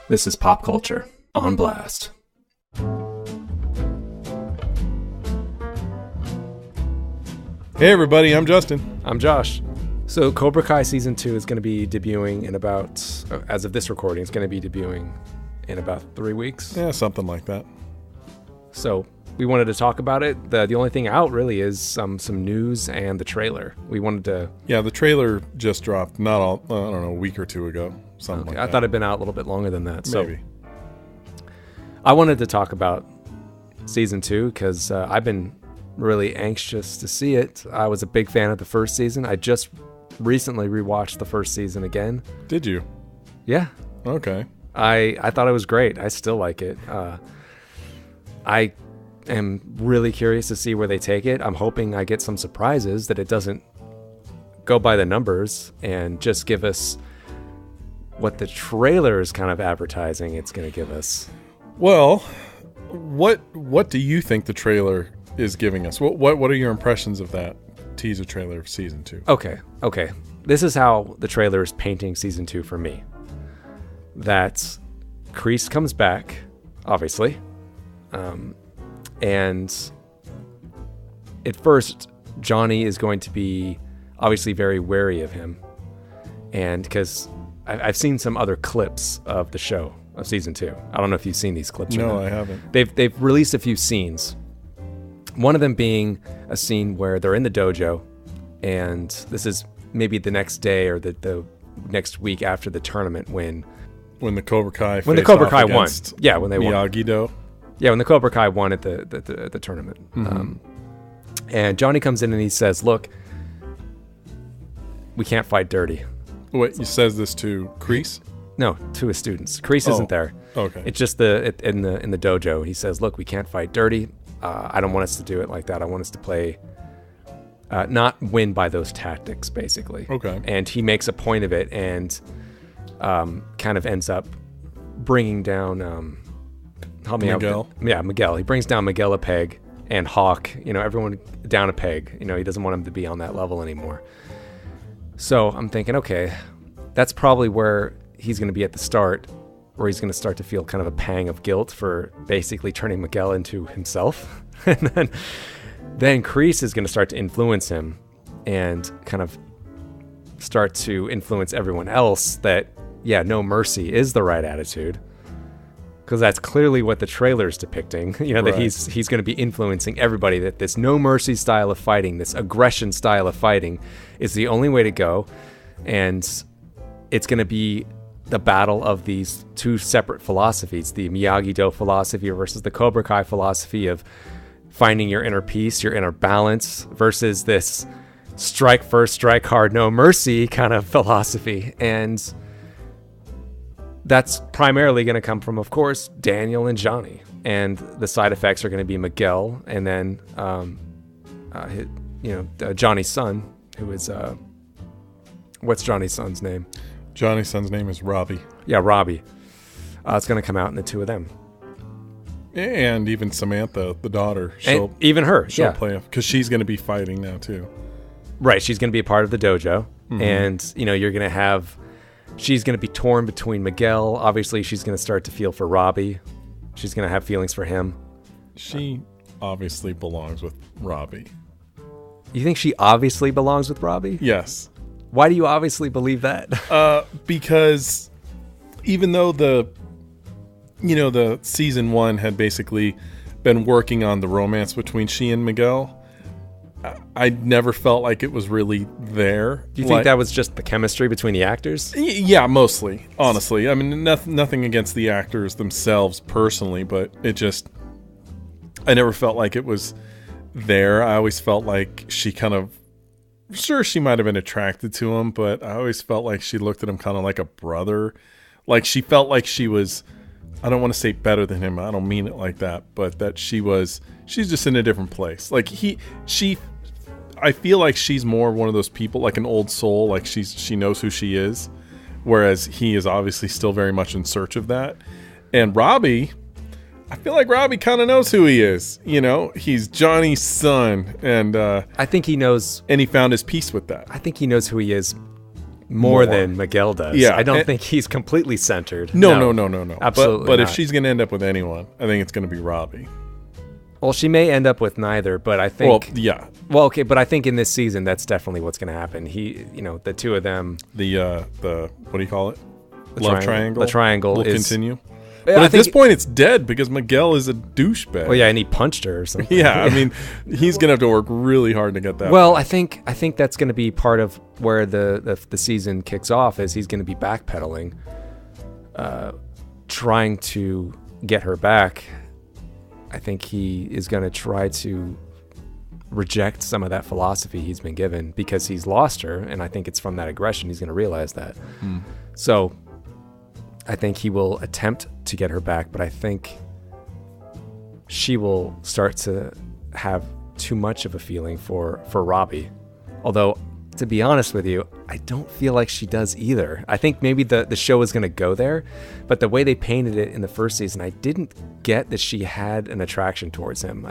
This is Pop Culture on Blast. Hey everybody, I'm Justin. I'm Josh. So Cobra Kai Season 2 is going to be debuting in about, as of this recording, it's going to be debuting in about 3 weeks. Yeah, something like that. So we wanted to talk about it. The only thing out really is some news and the trailer. We wanted to... Yeah, the trailer just dropped, a week or two ago. Something like that. I thought it'd been out a little bit longer than that. Maybe. So I wanted to talk about Season 2 because I've been really anxious to see it. I was a big fan of the first season. I just recently rewatched the first season again. Did you? Yeah. Okay. I thought it was great. I still like it. I am really curious to see where they take it. I'm hoping I get some surprises, that it doesn't go by the numbers and just give us what the trailer is kind of advertising it's going to give us. Well, what do you think the trailer is giving us? What are your impressions of that teaser trailer of Season 2? Okay. This is how the trailer is painting Season 2 for me. That Kreese comes back, obviously. And at first, Johnny is going to be obviously very wary of him. And because I've seen some other clips of the show, of Season 2. I don't know if you've seen these clips or not. No, I haven't. They've released a few scenes. One of them being a scene where they're in the dojo, and this is maybe the next day or the next week after the tournament when the Cobra Kai won. Yeah, when they Miyagi won. Do. Yeah, when the Cobra Kai won at the tournament. Mm-hmm. And Johnny comes in and he says, "Look, we can't fight dirty." Wait, he says this to Kreese? No, to his students. Kreese isn't there. Okay. It's just in the dojo. He says, "Look, we can't fight dirty. I don't want us to do it like that. I want us to play, not win by those tactics, basically." Okay. And he makes a point of it and kind of ends up bringing down... help me Miguel. out. Yeah, Miguel. He brings down Miguel a peg, and Hawk, everyone down a peg. He doesn't want him to be on that level anymore. So I'm thinking, okay, that's probably where he's going to be at the start, where he's going to start to feel kind of a pang of guilt for basically turning Miguel into himself. And then Kreese is going to start to influence him and kind of start to influence everyone else that, yeah, no mercy is the right attitude. Because that's clearly what the trailer is depicting, that Right. he's going to be influencing everybody, that this no mercy style of fighting, this aggression style of fighting is the only way to go. And it's going to be the battle of these two separate philosophies, the Miyagi-Do philosophy versus the Cobra Kai philosophy of finding your inner peace, your inner balance, versus this strike first, strike hard, no mercy kind of philosophy. And that's primarily going to come from, of course, Daniel and Johnny. And the side effects are going to be Miguel and then, Johnny's son, who is, what's Johnny's son's name? Johnny's son's name is Robbie. Yeah, Robbie. It's going to come out in the two of them. And even Samantha, the daughter. Even her, she'll yeah. play, because she's going to be fighting now, too. Right, she's going to be a part of the dojo. Mm-hmm. And, you're going to have... She's going to be torn between Miguel. Obviously, she's going to start to feel for Robbie. She's going to have feelings for him. She obviously belongs with Robbie. You think she obviously belongs with Robbie? Yes. Why do you obviously believe that? Because even though the season 1 had basically been working on the romance between she and Miguel, I never felt like it was really there. Do you think that was just the chemistry between the actors? Yeah, mostly, honestly. I mean, nothing against the actors themselves personally, but I never felt like it was there. I always felt like she she might have been attracted to him, but I always felt like she looked at him kind of like a brother. Like she felt like she was, I don't want to say better than him. I don't mean it like that, but that she's just in a different place. Like I feel like she's more one of those people, like an old soul, like she knows who she is, whereas he is obviously still very much in search of that. And Robbie, I feel like Robbie kind of knows who he is. He's Johnny's son, and I think he knows, and he found his peace with that. I think he knows who he is more than Miguel does. Yeah, I don't think he's completely centered. No. Absolutely But not. if she's going to end up with anyone, I think it's going to be Robbie. Well, she may end up with neither, but I think... Well, yeah. Well, okay, but I think in this season, that's definitely what's going to happen. The two of them... The what do you call it? Love triangle. The triangle will is... continue. But at this point, it's dead because Miguel is a douchebag. Well, yeah, and he punched her or something. Yeah, I mean, he's going to have to work really hard to get that. Well, I think that's going to be part of where the season kicks off, is he's going to be backpedaling, trying to get her back. I think he is going to try to reject some of that philosophy he's been given because he's lost her, and I think it's from that aggression he's going to realize that. So I think he will attempt to get her back, but I think she will start to have too much of a feeling for Robbie. Although, to be honest with you, I don't feel like she does either. I think maybe the show is going to go there, but the way they painted it in the first season, I didn't get that she had an attraction towards him.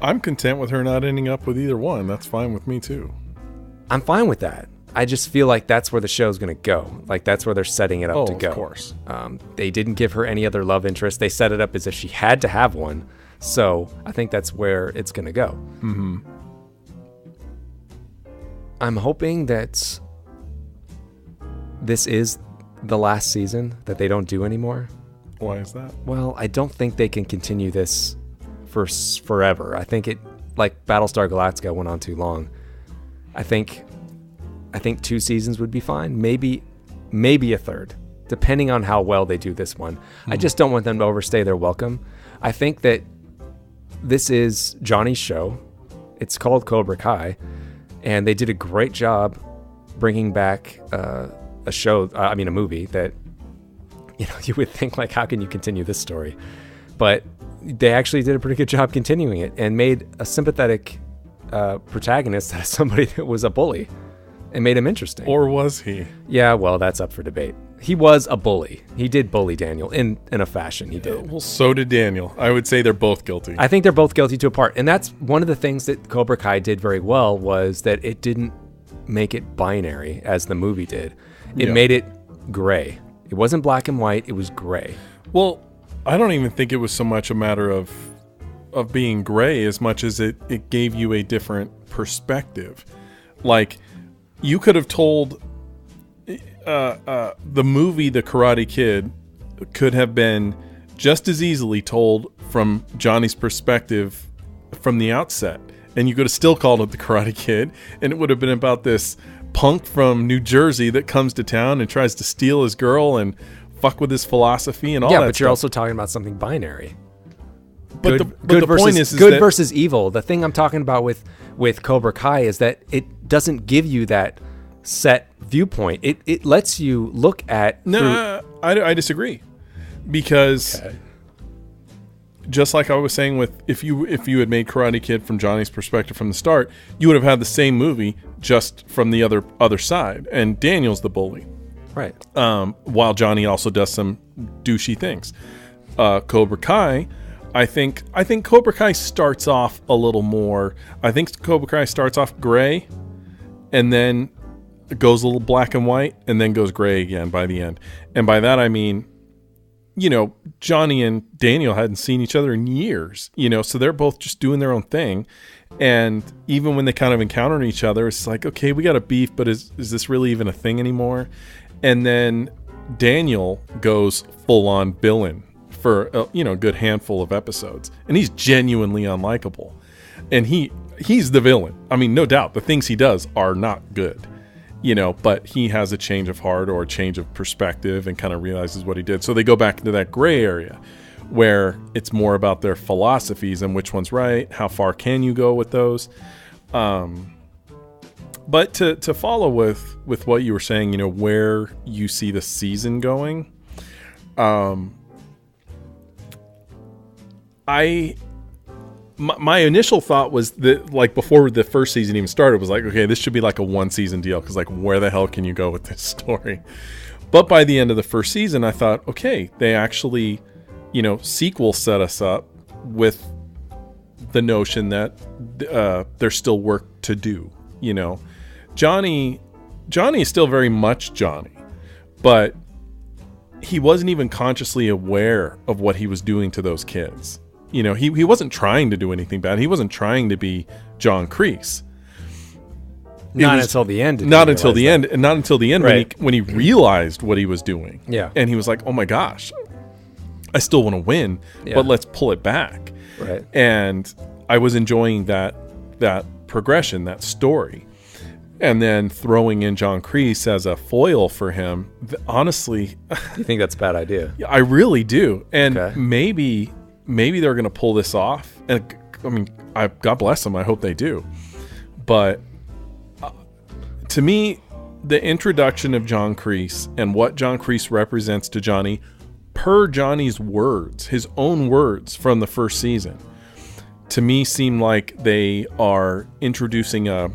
I'm content with her not ending up with either one. That's fine with me too. I'm fine with that. I just feel like that's where the show's going to go. Like, that's where they're setting it up to go. Of course. They didn't give her any other love interest. They set it up as if she had to have one. So I think that's where it's going to go. Mm-hmm. I'm hoping that this is the last season that they don't do anymore. Why is that? Well, I don't think they can continue this for forever. I think like Battlestar Galactica went on too long. I think 2 seasons would be fine. Maybe a third, depending on how well they do this one. I just don't want them to overstay their welcome. I think that this is Johnny's show. It's called Cobra Kai, and they did a great job bringing back a movie that, you would think, like, how can you continue this story? But they actually did a pretty good job continuing it and made a sympathetic protagonist out of somebody that was a bully and made him interesting. Or was he? Yeah, well, that's up for debate. He was a bully. He did bully Daniel in a fashion. He did. Well, so did Daniel. I would say they're both guilty. I think they're both guilty to a part. And that's one of the things that Cobra Kai did very well, was that it didn't make it binary as the movie did. It made it gray. It wasn't black and white. It was gray. Well, I don't even think it was so much a matter of being gray as much as it gave you a different perspective. Like, you could have told the movie The Karate Kid could have been just as easily told from Johnny's perspective from the outset, and you could have still called it The Karate Kid, and it would have been about this punk from New Jersey that comes to town and tries to steal his girl and fuck with his philosophy and all that stuff. Yeah, but you're also talking about something binary. But good the versus, point is good that, versus evil. The thing I'm talking about with Cobra Kai is that it doesn't give you that set viewpoint. It lets you look at... I disagree. Because just like I was saying with if you had made Karate Kid from Johnny's perspective from the start, you would have had the same movie just from the other side. And Daniel's the bully. Right. While Johnny also does some douchey things. Cobra Kai, I think Cobra Kai starts off a little more... I think Cobra Kai starts off gray and then goes a little black and white and then goes gray again by the end. And by that I mean, Johnny and Daniel hadn't seen each other in years, so they're both just doing their own thing. And even when they kind of encounter each other, it's like, okay, we got a beef, but is this really even a thing anymore? And then Daniel goes full on villain for a good handful of episodes, and he's genuinely unlikable, and he's the villain. I mean, no doubt the things he does are not good, but he has a change of heart or a change of perspective and kind of realizes what he did. So they go back into that gray area where it's more about their philosophies and which one's right, how far can you go with those. But to follow with what you were saying, where you see the season going, my initial thought was that, like, before the first season even started, was like, okay, this should be like a 1-season deal, because, like, where the hell can you go with this story? But by the end of the first season, I thought, okay, they actually, sequel set us up with the notion that there's still work to do. Johnny Johnny is still very much Johnny, but he wasn't even consciously aware of what he was doing to those kids. You know, he wasn't trying to do anything bad. He wasn't trying to be John Kreese. Not until the end. Not until the end. And not until the end Right. when he realized what he was doing. Yeah. And he was like, oh my gosh, I still want to win, but let's pull it back. Right. And I was enjoying that progression, that story. And then throwing in John Kreese as a foil for him, honestly, You think that's a bad idea? I really do. And Okay. maybe they're going to pull this off. And I mean, God bless them. I hope they do. But to me, the introduction of John Kreese and what John Kreese represents to Johnny, per Johnny's words, his own words from the first season, to me seem like they are introducing an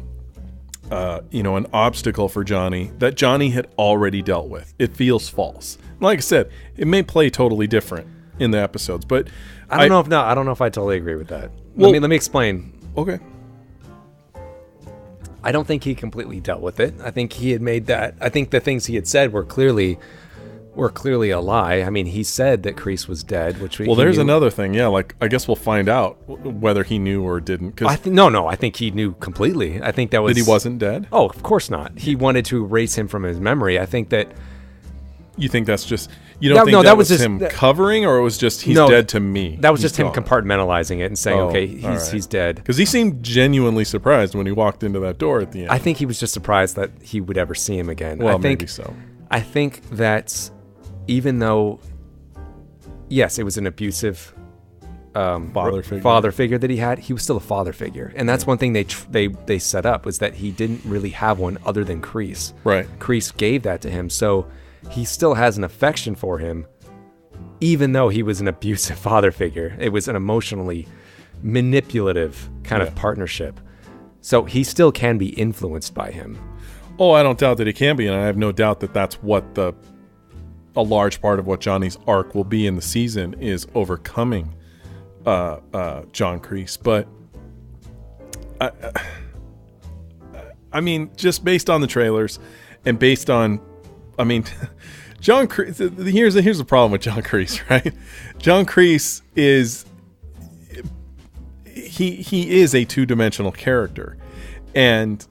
obstacle for Johnny that Johnny had already dealt with. It feels false. Like I said, it may play totally different in the episodes, but I don't know if I totally agree with that. Well- let me explain. okay. I don't think he completely dealt with it. I think he had made that. I think the things he had said were clearly a lie. I mean, he said that Kreese was dead, which Well, there's another thing. Yeah, like I guess we'll find out whether he knew or didn't. I think he knew completely. I think that was That he wasn't dead. Oh, of course not. He wanted to erase him from his memory. I think that. You think that's just you don't think that was just him covering, or it was just he's dead to me? That was just him compartmentalizing it and saying, okay, he's dead. Because he seemed genuinely surprised when he walked into that door at the end. I think he was just surprised that he would ever see him again. Well, I think, maybe so. I think that even though, yes, it was an abusive father figure that he had, he was still a father figure, and that's one thing they set up, was that he didn't really have one other than Kreese. Right. Kreese gave that to him, so he still has an affection for him, even though he was an abusive father figure. It was an emotionally manipulative kind of partnership. So he still can be influenced by him. Oh, I don't doubt that he can be, and I have no doubt that that's what a large part of what Johnny's arc will be in the season is overcoming John Kreese. But I mean, just based on the trailers and based on, I mean, John Kreese. Here's the problem with John Kreese, right? John Kreese is he is a two-dimensional character, and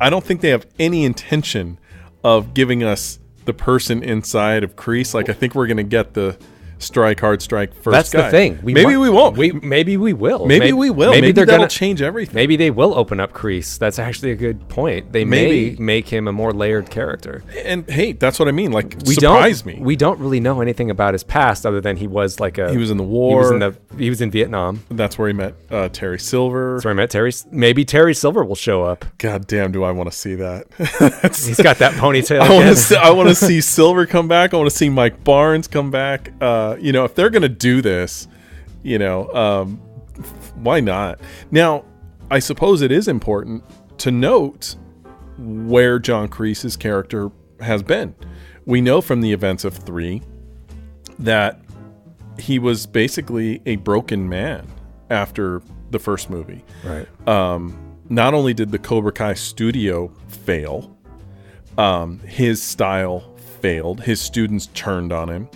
I don't think they have any intention of giving us the person inside of Kreese. Like, I think we're gonna get the strike hard, strike first. That's guy. the thing. Maybe we won't. Maybe we will. Maybe we will. Maybe they're gonna change everything. Maybe they will open up Kreese. That's actually a good point. They may make him a more layered character. And hey, that's what I mean. Like, surprise me. We don't really know anything about his past other than he was he was in the war. He was in Vietnam. That's where he met Terry Silver. That's where he met Terry. Maybe Terry Silver will show up. God damn, do I want to see that? He's got that ponytail. I want to see Silver come back. I want to see Mike Barnes come back. If they're gonna do this, why not? Now, I suppose it is important to note where John Kreese's character has been. We know from the events of 3 that he was basically a broken man after the first movie. Right. Not only did the Cobra Kai studio fail, his style failed. His students turned on him.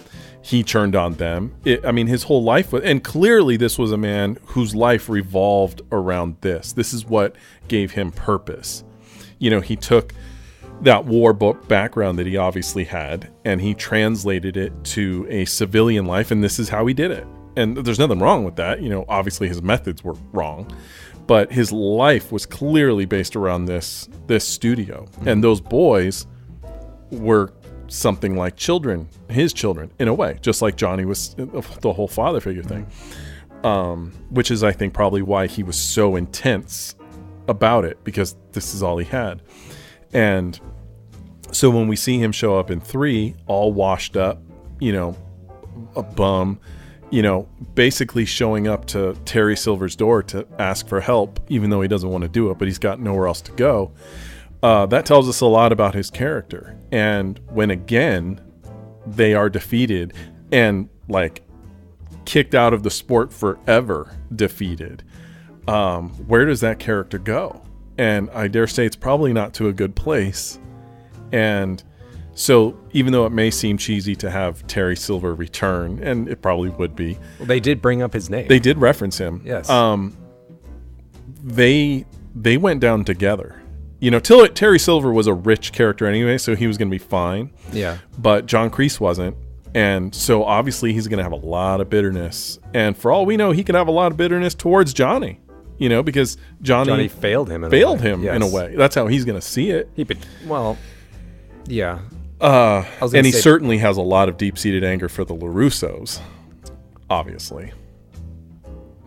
He turned on them. His whole life was, and clearly this was a man whose life revolved around this. This is what gave him purpose. He took that war book background that he obviously had, and he translated it to a civilian life, and this is how he did it. And there's nothing wrong with that. Obviously his methods were wrong, but his life was clearly based around this studio. Mm-hmm. And those boys were something like his children in a way, just like Johnny was, the whole father figure thing, which is, I think, probably why he was so intense about it, because this is all he had. And so when we see him show up in 3, all washed up, a bum, basically showing up to Terry Silver's door to ask for help, even though he doesn't want to do it, but he's got nowhere else to go. That tells us a lot about his character. And when again they are defeated and kicked out of the sport forever, defeated, where does that character go? and I dare say it's probably not to a good place. And so even though it may seem cheesy to have Terry Silver return, and it probably would be. Well, they did bring up his name. They did reference him. Yes. They went down together. You know, Terry Silver was a rich character anyway, so he was going to be fine. Yeah. But John Kreese wasn't. And so obviously he's going to have a lot of bitterness. And for all we know, he could have a lot of bitterness towards Johnny. You know, because Johnny failed him in a way. That's how he's going to see it. Yeah. And he certainly has a lot of deep-seated anger for the LaRussos, obviously.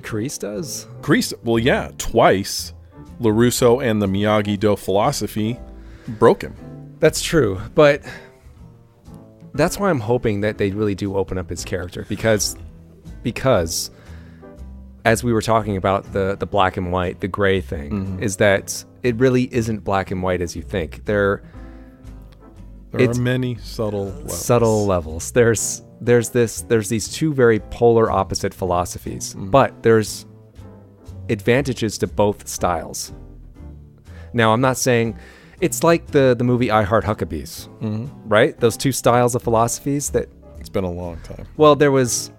Kreese does? Kreese, well, yeah, twice LaRusso and the Miyagi-Do philosophy broke him. That's true, but that's why I'm hoping that they really do open up his character, because as we were talking about the black and white, the gray thing, is that it really isn't black and white as you think. There are many subtle levels. There's these two very polar opposite philosophies, but there's advantages to both styles. Now, I'm not saying it's like the movie I Heart Huckabees, right? Those two styles of philosophies that it's been a long time. Well, there was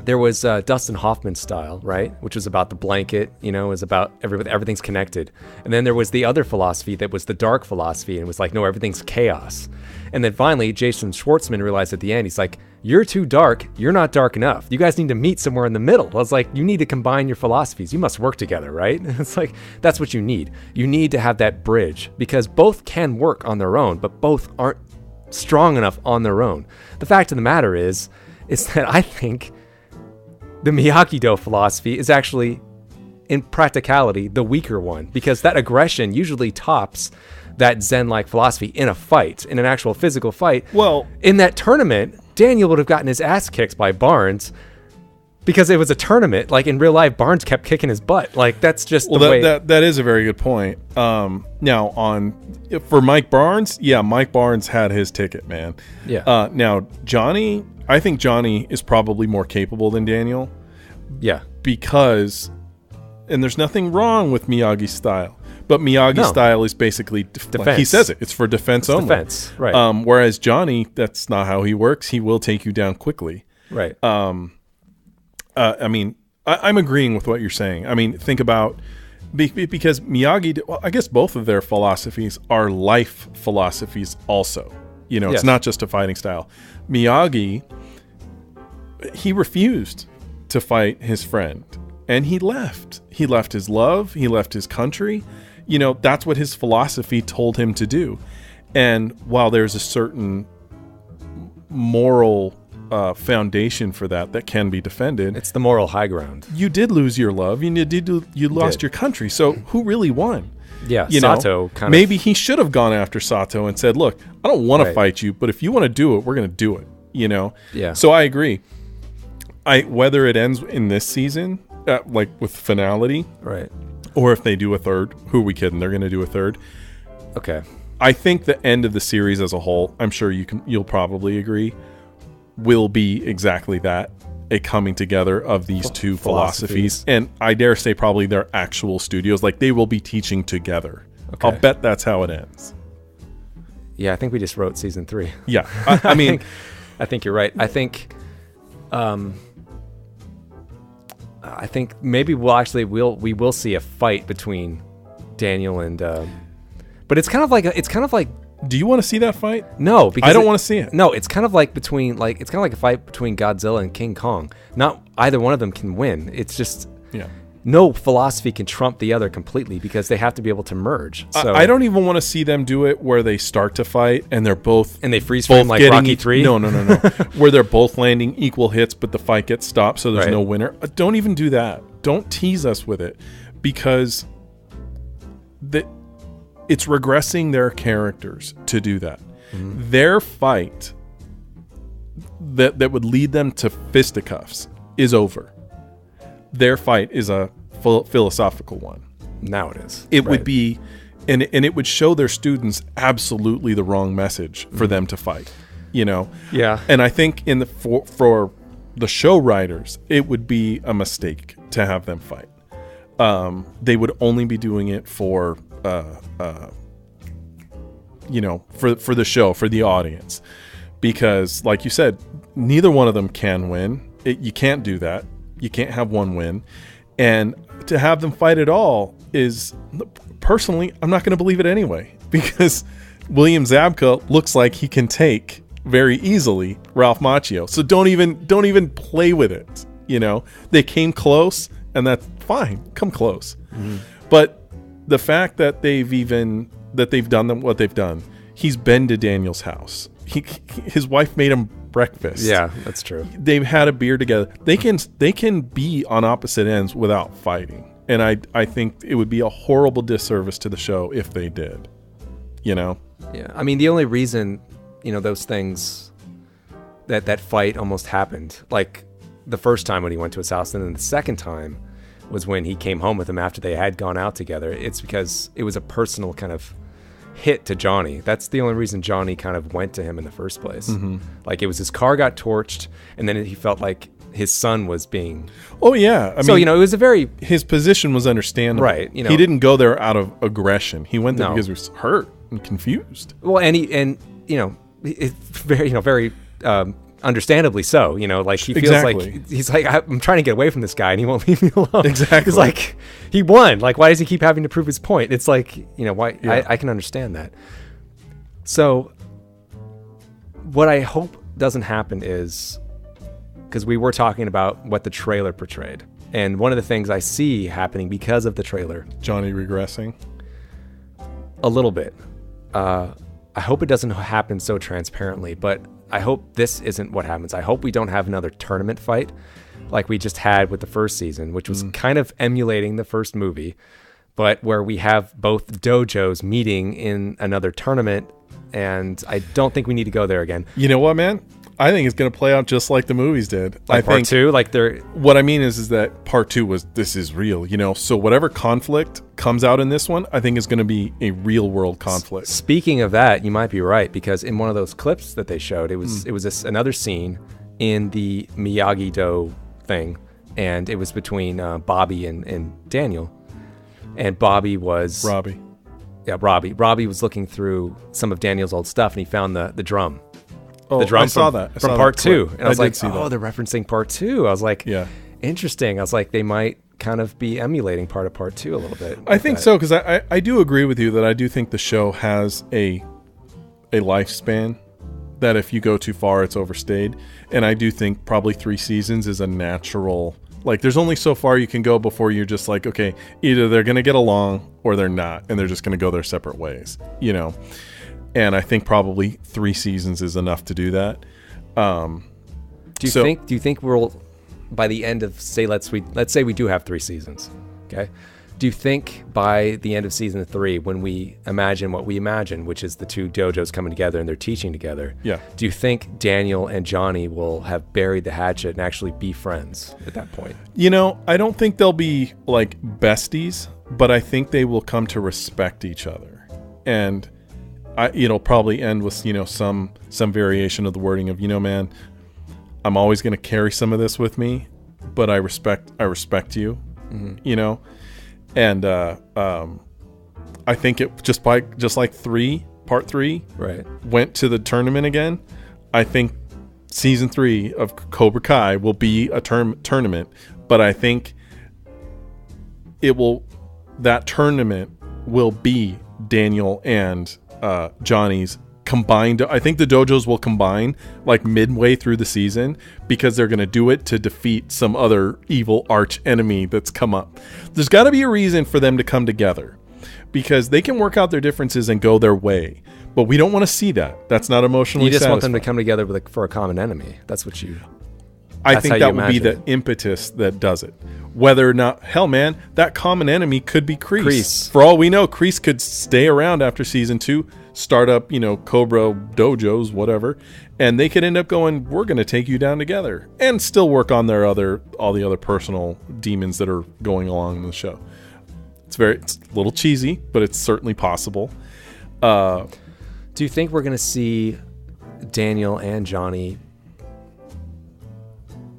Dustin Hoffman's style, right? Which was about the blanket, you know, is about everything's connected. And then there was the other philosophy that was the dark philosophy, and it was like, no, everything's chaos. And then finally, Jason Schwartzman realized at the end, he's like, you're too dark. You're not dark enough. You guys need to meet somewhere in the middle. I was like, you need to combine your philosophies. You must work together, right? It's like, that's what you need. You need to have that bridge, because both can work on their own, but both aren't strong enough on their own. The fact of the matter is that I think the Miyagi-Do philosophy is actually, in practicality, the weaker one, because that aggression usually tops that Zen-like philosophy in a fight, in an actual physical fight. Well, in that tournament, Daniel would have gotten his ass kicked by Barnes because it was a tournament. Like, in real life, Barnes kept kicking his butt. Like, that's just the way. That is a very good point. Now, for Mike Barnes, Mike Barnes had his ticket, man. Yeah. Now, Johnny, I think Johnny is probably more capable than Daniel. Yeah. Because, and there's nothing wrong with Miyagi's style, but Miyagi's style is basically defense. Like he says it's for defense only. Defense, right. Whereas Johnny, that's not how he works. He will take you down quickly. Right. I mean, I'm agreeing with what you're saying. I mean, think about, because Miyagi, well, I guess both of their philosophies are life philosophies also. You know, It's not just a fighting style. Miyagi, he refused to fight his friend, and he left. He left his love. He left his country. You know, that's what his philosophy told him to do. And while there's a certain moral foundation for that can be defended, it's the moral high ground. You did lose your love. You lost your country. So who really won? Yeah, Sato maybe he should have gone after Sato and said, "Look, I don't want to fight you, but if you want to do it, we're going to do it." You know. Yeah. So I agree. Whether it ends in this season, like with finality, right, or if they do a third, who are we kidding? They're going to do a third. Okay. I think the end of the series as a whole, I'm sure you'll probably agree, will be exactly that, a coming together of these two philosophies. And I dare say probably their actual studios, like they will be teaching together. Okay. I'll bet that's how it ends. Yeah, I think we just wrote season 3. Yeah. I mean, I think you're right. I think maybe we will see a fight between Daniel and but it's kind of like do you want to see that fight? No, because I don't want to see it. No, it's kind of like a fight between Godzilla and King Kong. Not either one of them can win. It's just no philosophy can trump the other completely, because they have to be able to merge. So I don't even want to see them do it where they start to fight and they're both and they freeze frame like Rocky 3. No. Where they're both landing equal hits, but the fight gets stopped, so there's no winner. Don't even do that. Don't tease us with it, because it's regressing their characters to do that. Mm-hmm. Their fight that would lead them to fisticuffs is over. Their fight is a philosophical one. Now it is. It would be, and it would show their students absolutely the wrong message for them to fight. You know. Yeah. And I think for the show writers, it would be a mistake to have them fight. They would only be doing it for for the show, for the audience, because like you said, neither one of them can win. You can't do that. You can't have one win, and to have them fight at all is, personally, I'm not going to believe it anyway, because William Zabka looks like he can take very easily Ralph Macchio. So don't even play with it. They came close, and that's fine. Come close. Mm-hmm. But the fact that they've done what they've done, he's been to Daniel's house. His wife made him breakfast. Yeah, that's true. They've had a beer together. They can be on opposite ends without fighting. And I think it would be a horrible disservice to the show if they did. Yeah. I mean, the only reason, those things, that fight almost happened, like the first time when he went to his house, and then the second time was when he came home with him after they had gone out together. It's because it was a personal kind of hit to Johnny. That's the only reason Johnny kind of went to him in the first place. Mm-hmm. Like, it was his car got torched, and then he felt like his son was being... Oh, yeah. I mean, it was a very... His position was understandable. Right. He didn't go there out of aggression. He went there because he was hurt and confused. Well, it's very, very understandably so. Like, he feels like... He's like, I'm trying to get away from this guy, and he won't leave me alone. Exactly. He's like, he won. Like, why does he keep having to prove his point? It's like, why... Yeah. I can understand that. So, what I hope doesn't happen is... Because we were talking about what the trailer portrayed. And one of the things I see happening because of the trailer... Johnny regressing? A little bit. I hope it doesn't happen so transparently, but I hope this isn't what happens. I hope we don't have another tournament fight like we just had with the first season, which was kind of emulating the first movie, but where we have both dojos meeting in another tournament, and I don't think we need to go there again. You know what, man? I think it's going to play out just like the movies did. Like part two? What I mean is that part two was, this is real, So whatever conflict comes out in this one, I think is going to be a real world conflict. Speaking of that, you might be right, because in one of those clips that they showed, it was another scene in the Miyagi-Do thing, and it was between Bobby and Daniel. And Bobby was... Robbie. Yeah, Robbie. Robbie was looking through some of Daniel's old stuff, and he found the drum. Oh, the drum I saw that. From part two. And I was like, that. They're referencing part two. I was like, yeah, interesting. I was like, they might kind of be emulating part of part two a little bit. I think so, because I do agree with you that I do think the show has a lifespan, that if you go too far, it's overstayed. And I do think probably 3 seasons is a natural... Like, there's only so far you can go before you're just like, okay, either they're going to get along or they're not, and they're just going to go their separate ways, And I think probably 3 seasons is enough to do that. Do you think we'll, by the end of, let's say we do have 3 seasons, okay? Do you think by the end of season 3, when we imagine what we imagine, which is the 2 dojos coming together and they're teaching together, yeah, do you think Daniel and Johnny will have buried the hatchet and actually be friends at that point? I don't think they'll be like besties, but I think they will come to respect each other. And it'll probably end with some variation of the wording of, man, I'm always going to carry some of this with me, but I respect you, mm-hmm. And I think it just like part 3 right went to the tournament again. I think season 3 of Cobra Kai will be a tournament, but I think that tournament will be Daniel and Johnny's combined. I think the dojos will combine like midway through the season, because they're going to do it to defeat some other evil arch enemy that's come up. There's got to be a reason for them to come together, because they can work out their differences and go their way, but we don't want to see that. That's not emotionally You just satisfying. want them to come together for a common enemy. That's what you... I think that would be the impetus that does it. Whether or not, hell, man, that common enemy could be Kreese. For all we know, Kreese could stay around after season 2, start up, Cobra dojos, whatever, and they could end up going, we're going to take you down together, and still work on all the other personal demons that are going along in the show. It's a little cheesy, but it's certainly possible. Do you think we're going to see Daniel and Johnny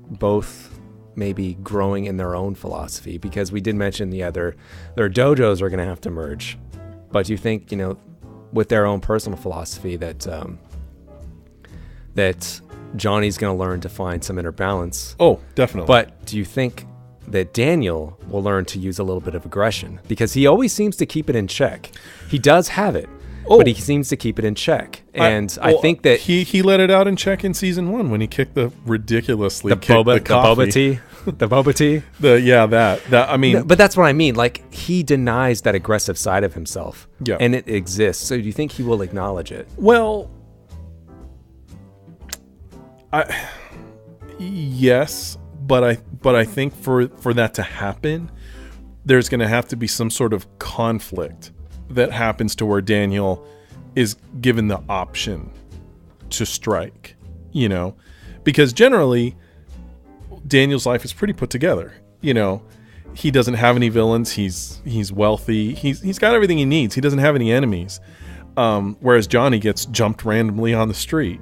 both maybe growing in their own philosophy? Because we did mention their dojos are going to have to merge, But do you think, with their own personal philosophy that that Johnny's going to learn to find some inner balance? Oh, definitely. But do you think that Daniel will learn to use a little bit of aggression? Because he always seems to keep it in check. He does have it, but he seems to keep it in check. And I think that he let it out in check in season 1 when he kicked the ridiculously the boba tea. The boba tea? That I mean... But that's what I mean. Like, he denies that aggressive side of himself. Yeah. And it exists. So do you think he will acknowledge it? Well, yes, but I think for that to happen, there's going to have to be some sort of conflict that happens to where Daniel is given the option to strike, because generally Daniel's life is pretty put together. He doesn't have any villains. He's wealthy. He's got everything he needs. He doesn't have any enemies. Whereas Johnny gets jumped randomly on the street.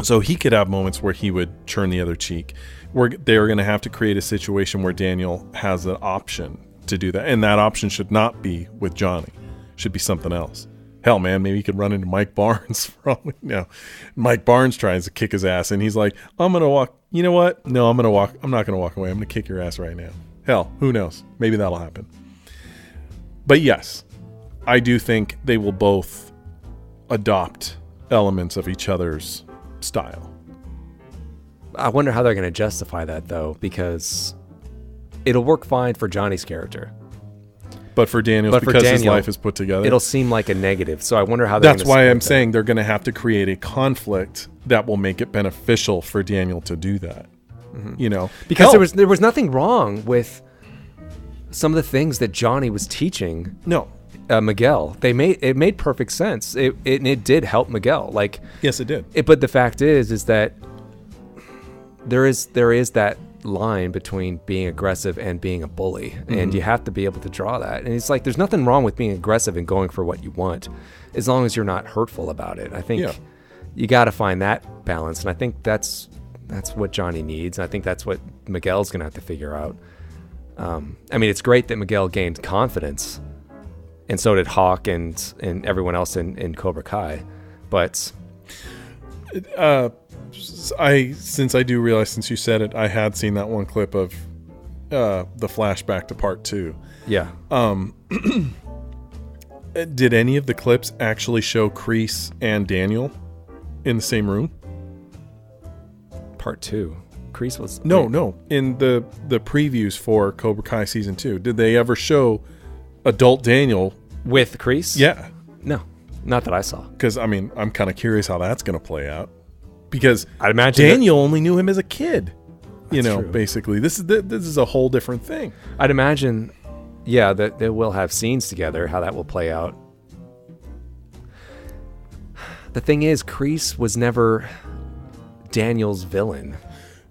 So he could have moments where he would turn the other cheek, where they're going to have to create a situation where Daniel has an option to do that. And that option should not be with Johnny. Should be something else. Hell, man, maybe he could run into Mike Barnes. Mike Barnes tries to kick his ass, and he's like, I'm going to walk. You know what? No, I'm going to walk. I'm not going to walk away. I'm going to kick your ass right now. Hell, who knows? Maybe that'll happen. But yes, I do think they will both adopt elements of each other's style. I wonder how they're going to justify that, though, because it'll work fine for Johnny's character. But for Daniel, his life is put together, it'll seem like a negative. So I wonder how they're That's why I'm saying they're going to have to create a conflict that will make it beneficial for Daniel to do that. Mm-hmm. Because there was nothing wrong with some of the things that Johnny was teaching. No. Miguel. It made perfect sense. It did help Miguel. Like, yes, it did. But the fact is that there is that line between being aggressive and being a bully, and you have to be able to draw that. And it's like there's nothing wrong with being aggressive and going for what you want, as long as you're not hurtful about it. I think you got to find that balance, and I think that's what Johnny needs. And I think that's what Miguel's gonna have to figure out. I mean, it's great that Miguel gained confidence, and so did Hawk and everyone else in Cobra Kai, but since I do realize, since you said it, I had seen that one clip of the flashback to part 2. Yeah. Did any of the clips actually show Kreese and Daniel in the same room? Part 2. Kreese was... No. In the previews for Cobra Kai Season 2, did they ever show adult Daniel with Kreese? Yeah. No, not that I saw. Because, I mean, I'm kind of curious how that's going to play out. Because I'd imagine Daniel only knew him as a kid. True. Basically. This is a whole different thing. I'd imagine, that they will have scenes together, how that will play out. The thing is, Kreese was never Daniel's villain.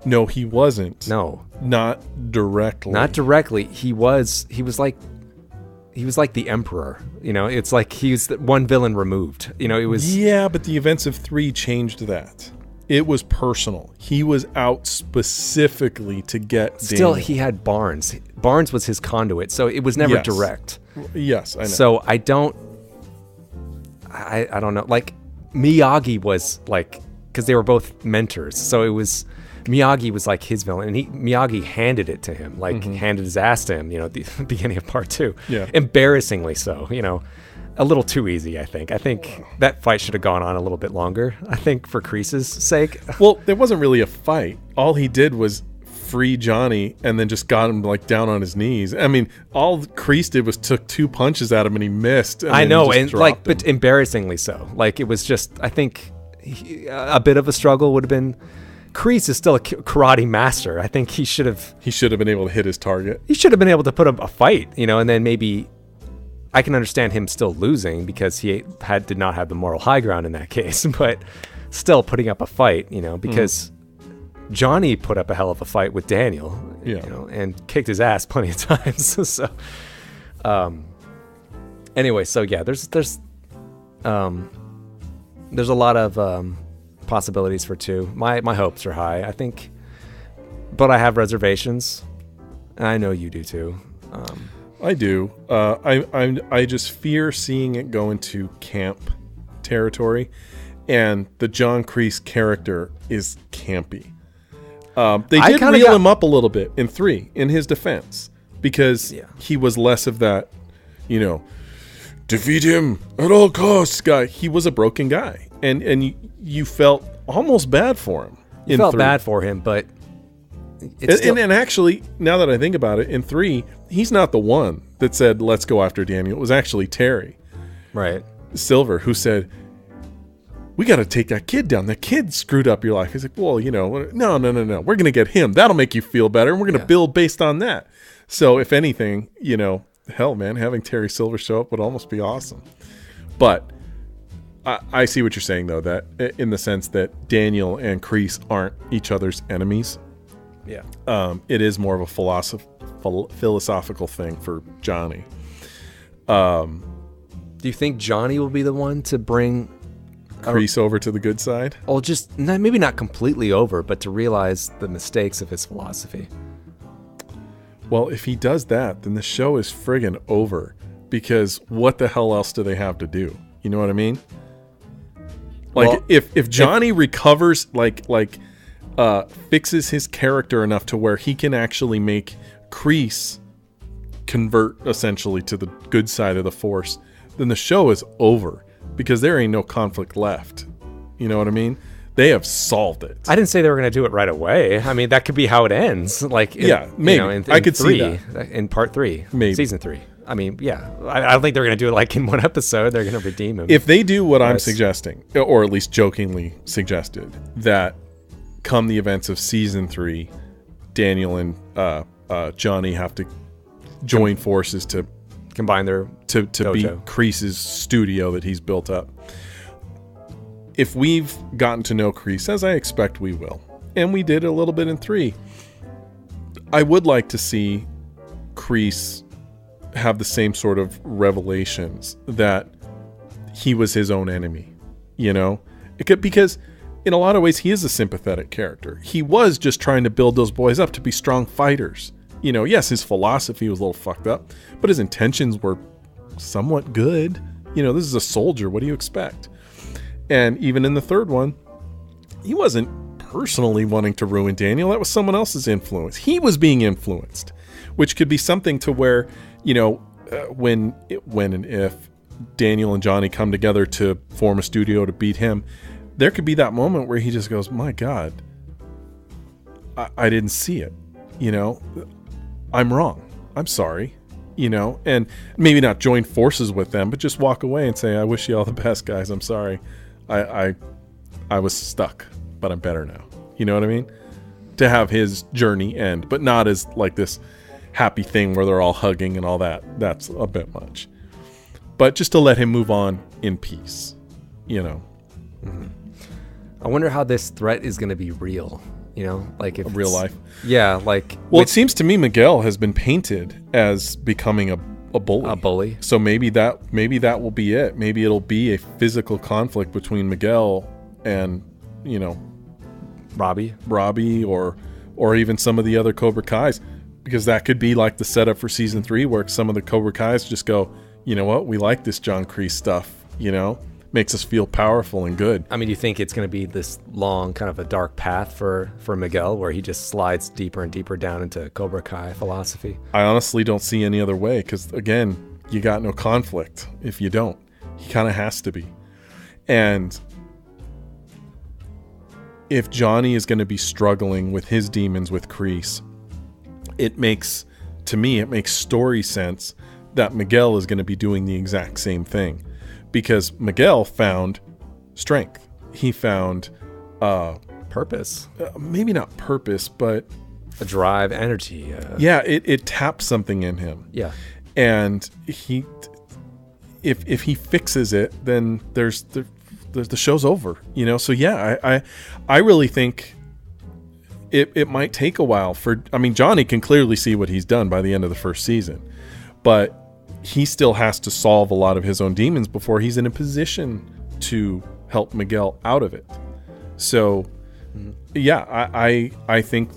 No, he wasn't. No. Not directly. Not directly. He was like the Emperor. It's like he's one villain removed. It was... Yeah, but the events of 3 changed that. It was personal. He was out specifically to get Still, Daniel. He had Barnes. Barnes was his conduit, so it was never direct. Yes, I know. So I don't know. Like, Miyagi was like... Because they were both mentors. So it was... Miyagi was like his villain, and Miyagi handed it to him, handed his ass to him, at the beginning of part 2. Yeah. Embarrassingly so, a little too easy, I think. I think that fight should have gone on a little bit longer, I think, for Kreese's sake. Well, there wasn't really a fight. All he did was free Johnny and then just got him down on his knees. I mean, all Kreese did was took 2 punches at him and he missed. I know, and but embarrassingly so. Like, it was just, I think a bit of a struggle would have been... Kreese is still a karate master. I think he should have been able to hit his target. He should have been able to put up a fight, and then maybe I can understand him still losing because he did not have the moral high ground in that case, but still putting up a fight, because Johnny put up a hell of a fight with Daniel, and kicked his ass plenty of times. So, anyway, so yeah, there's a lot of possibilities for 2. My hopes are high, I think, but I have reservations, and I know you do too. I do. I just fear seeing it go into camp territory, and the John Kreese character is campy. They did reel him up a little bit in 3, in his defense, because he was less of that, defeat him at all costs guy. He was a broken guy, and you felt almost bad for him. You felt bad for him, but and actually, now that I think about it, in 3, he's not the one that said, let's go after Daniel. It was actually Terry. Right. Silver, who said, we got to take that kid down. That kid screwed up your life. He's like, well, no. We're going to get him. That'll make you feel better. And we're going to build based on that. So if anything, hell, man, having Terry Silver show up would almost be awesome. But I see what you're saying, though, that in the sense that Daniel and Kreese aren't each other's enemies. Yeah. It is more of a philosophical thing for Johnny. Do you think Johnny will be the one to bring Kreese over to the good side? Well, just maybe not completely over, but to realize the mistakes of his philosophy. Well, if he does that, then the show is friggin' over, because what the hell else do they have to do? You know what I mean? Like, if Johnny recovers, fixes his character enough to where he can actually make Kreese convert essentially to the good side of the Force, then the show is over, because there ain't no conflict left. You know what I mean? They have solved it. I didn't say they were going to do it right away. I mean, that could be how it ends. Maybe. I could see that. In part 3. Maybe. Season 3. I mean, yeah. I don't think they're going to do it in one episode. They're going to redeem him. If they do what I'm suggesting, or at least jokingly suggested, that come the events of season 3, Daniel and Johnny have to join forces to combine their to beat Kreese's studio that he's built up. If we've gotten to know Kreese, as I expect we will, and we did a little bit in 3, I would like to see Kreese have the same sort of revelations that he was his own enemy, because in a lot of ways he is a sympathetic character. He was just trying to build those boys up to be strong fighters. Yes, his philosophy was a little fucked up, but his intentions were somewhat good. This is a soldier. What do you expect? And even in the 3rd one, he wasn't personally wanting to ruin Daniel. That was someone else's influence. He was being influenced, which could be something to where, when and if Daniel and Johnny come together to form a studio to beat him, there could be that moment where he just goes, my God, I didn't see it. I'm wrong. I'm sorry. And maybe not join forces with them, but just walk away and say, I wish you all the best, guys. I'm sorry. I was stuck, but I'm better now. You know what I mean? To have his journey end, but not as this happy thing where they're all hugging and all that. That's a bit much. But just to let him move on in peace, Mm-hmm. I wonder how this threat is going to be real. If real life. Yeah, it seems to me Miguel has been painted as becoming a bully. A bully. So maybe that will be it. Maybe it'll be a physical conflict between Miguel and, Robbie or even some of the other Cobra Kais, because that could be the setup for season 3, where some of the Cobra Kais just go, you know what, we like this John Kreese stuff, makes us feel powerful and good. I mean, you think it's going to be this long kind of a dark path for Miguel, where he just slides deeper and deeper down into Cobra Kai philosophy? I honestly don't see any other way, because again, you got no conflict if you don't. He kind of has to be. And if Johnny is going to be struggling with his demons with Kreese, it makes story sense that Miguel is going to be doing the exact same thing. Because Miguel found strength. He found purpose. Maybe not purpose, but a drive, energy. It tapped something in him. Yeah. And if he fixes it, then the show's over. So yeah, I really think it might take a while Johnny can clearly see what he's done by the end of the 1st season, but he still has to solve a lot of his own demons before he's in a position to help Miguel out of it. So, yeah, I think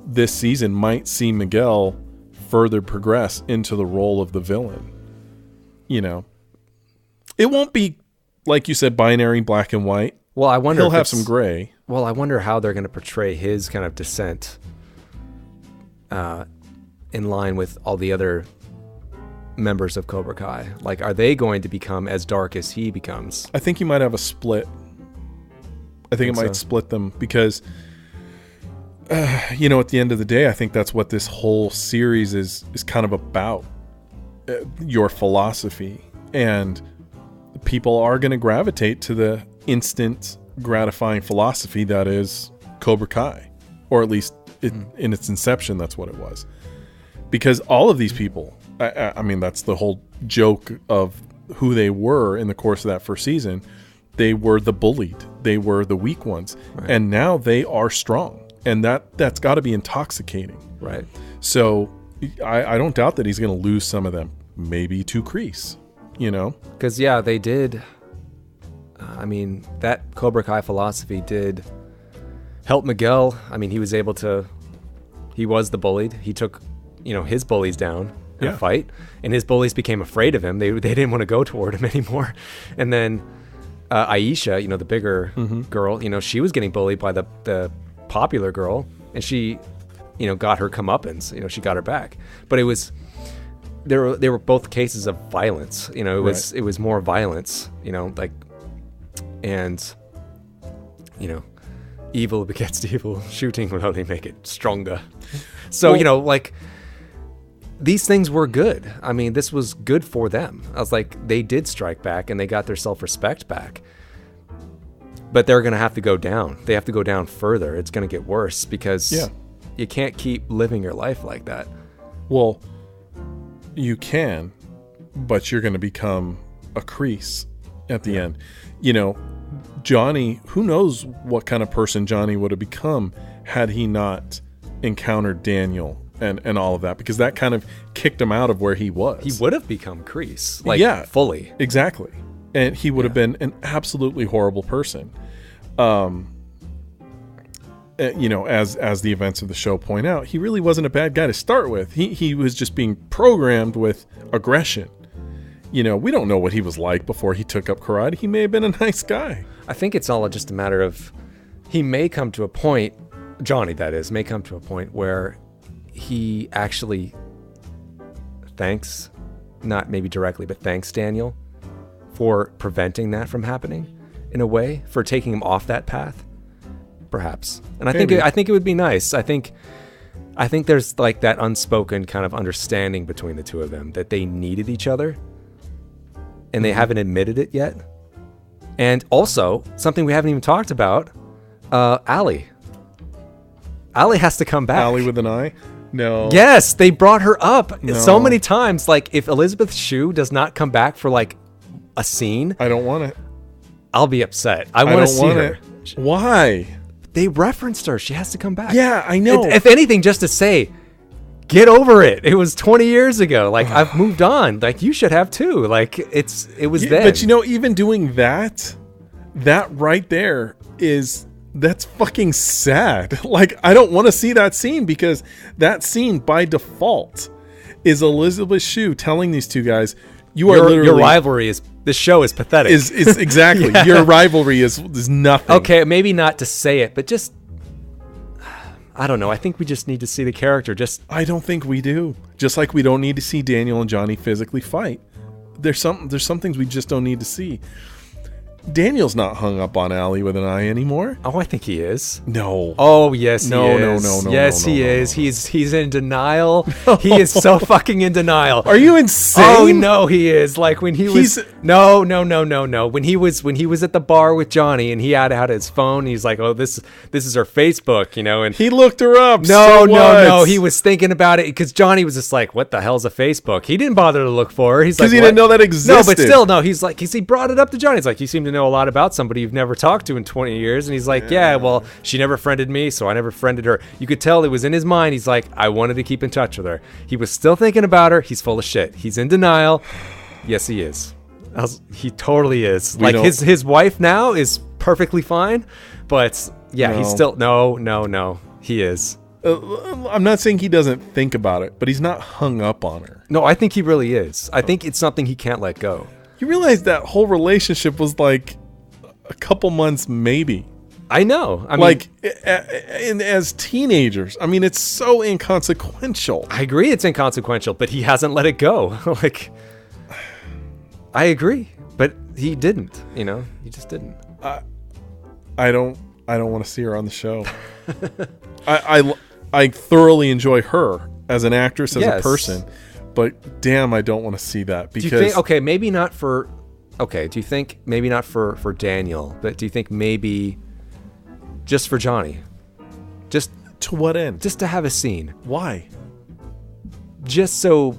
this season might see Miguel further progress into the role of the villain. You know, it won't be, like you said, binary, black and white. Well, I wonder he'll have some gray. Well, I wonder how they're going to portray his kind of descent in line with all the other members of Cobra Kai. Like, are they going to become as dark as he becomes? I think you might have a split. I think it might split them because, you know, at the end of the day, I think that's what this whole series is kind of about. Your philosophy. And people are going to gravitate to the instant gratifying philosophy that is Cobra Kai. Or at least in its inception, that's what it was. Because all of these people, I mean, that's the whole joke of who they were in the course of that first season. They were the bullied. They were the weak ones. Right. And now they are strong. And that's got to be intoxicating. Right. So I don't doubt that he's going to lose some of them. Maybe to Kreese, you know? Because, yeah, they did. I mean, that Cobra Kai philosophy did help Miguel. I mean, he was able to... He was the bullied. He took, you know, his bullies down in a fight. And his bullies became afraid of him. They didn't want to go toward him anymore. And then Aisha, you know, the bigger girl, you know, she was getting bullied by the popular girl. And she, you know, got her comeuppance. You know, she got her back. But it was... There were both cases of violence. You know, it was more violence, you know, like, and, you know, evil begets evil. Shooting will only make it stronger. So, you know, like, these things were good. I mean, this was good for them. I was like, they did strike back and they got their self-respect back. But they're going to have to go down. They have to go down further. It's going to get worse because you can't keep living your life like that. Well, you can, but you're going to become a Kreese at the end. You know, Johnny, who knows what kind of person Johnny would have become had he not encountered Daniel and all of that, because that kind of kicked him out of where he was. He would have become Kreese, like, fully. Exactly. And he would have been an absolutely horrible person. You know, as the events of the show point out, he really wasn't a bad guy to start with. He was just being programmed with aggression. You know, we don't know what he was like before he took up karate. He may have been a nice guy. I think it's all just a matter of, he may come to a point, Johnny that is, may come to a point where he actually thanks, not maybe directly, but thanks Daniel for preventing that from happening in a way, for taking him off that path. Perhaps. And I think it would be nice. I think there's like that unspoken kind of understanding between the two of them that they needed each other and they haven't admitted it yet. And also, something we haven't even talked about, Allie. Allie has to come back. Allie with an eye? No. Yes, they brought her up so many times. Like, if Elizabeth Shue does not come back for like a scene, I don't want it. I'll be upset. I want to see her. Why? They referenced her. She has to come back. Yeah, I know. If anything, just to say, get over it. It was 20 years ago. Like, I've moved on. Like, you should have too. Like, it was then. But you know, even doing that right there that's fucking sad. Like, I don't want to see that scene, because that scene by default is Elizabeth Shue telling these two guys, your rivalry is, this show is pathetic. Is exactly. Your rivalry is nothing. Okay, maybe not to say it, but just, I don't know. I think we just need to see the character. I don't think we do. Just like we don't need to see Daniel and Johnny physically fight. There's some things we just don't need to see. Daniel's not hung up on Allie with an eye anymore. Oh, I think he is. No. Oh, yes, he is. No. Yes, he is. He's in denial. No. He is so fucking in denial. Are you insane? Oh, no, he is. Like, when he was... No. When he was at the bar with Johnny and he had out his phone, he's like, oh, this is her Facebook, you know, and... He looked her up. No. He was thinking about it because Johnny was just like, what the hell's a Facebook? He didn't bother to look for her. He's like, because he didn't know that existed. No, but still, no. He's like, he brought it up to Johnny. He's like, you seem to know a lot about somebody you've never talked to in 20 years. And he's like, yeah, well, she never friended me, so I never friended her. You could tell it was in his mind. He's like, I wanted to keep in touch with her. He was still thinking about her. He's full of shit. He's in denial. Yes, he is. He totally is. Like, his wife now is perfectly fine, but yeah, he's still... No. He is. I'm not saying he doesn't think about it, but he's not hung up on her. No, I think he really is. I think it's something he can't let go. You realize that whole relationship was like a couple months, maybe. I know. I mean, like, as teenagers, I mean, it's so inconsequential. I agree it's inconsequential, but he hasn't let it go. Like, I agree, but he didn't, you know? He just didn't. I don't want to see her on the show. I thoroughly enjoy her as an actress, as a person, but damn, I don't want to see that because. Do you think, okay, maybe not for. Okay, do you think maybe not for Daniel, but do you think maybe just for Johnny? Just to what end? Just to have a scene. Why? Just so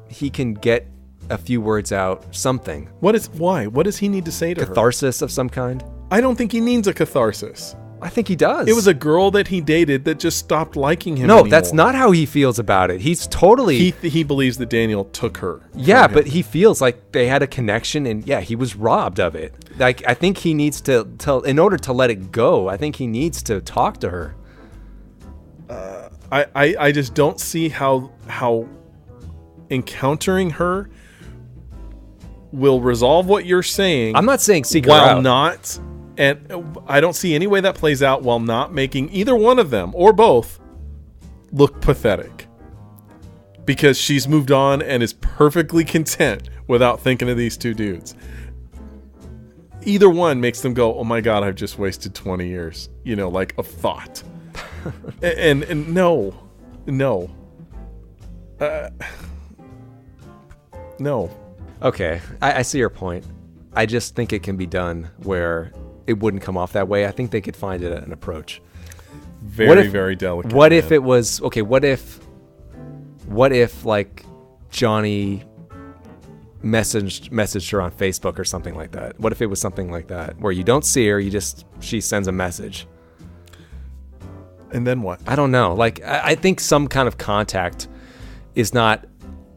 he can get a few words out, something. Why? What does he need to say to her? Catharsis of some kind? I don't think he needs a catharsis. I think he does. It was a girl that he dated that just stopped liking him. No, anymore. That's not how he feels about it. He's totally. He believes that Daniel took her. Yeah, but he feels like they had a connection, and yeah, he was robbed of it. Like, I think he needs to in order to let it go. I think he needs to talk to her. I just don't see how encountering her will resolve what you're saying. I'm not saying seek her while out. not. And I don't see any way that plays out while not making either one of them or both look pathetic. Because she's moved on and is perfectly content without thinking of these two dudes. Either one makes them go, oh my God, I've just wasted 20 years, like of thought. and no. No. Okay, I see your point. I just think it can be done where it wouldn't come off that way. I think they could find it an approach. Very delicate. What if it was okay? What if like Johnny messaged her on Facebook or something like that? What if it was something like that where you don't see her, she sends a message, and then what? I don't know. Like I think some kind of contact is not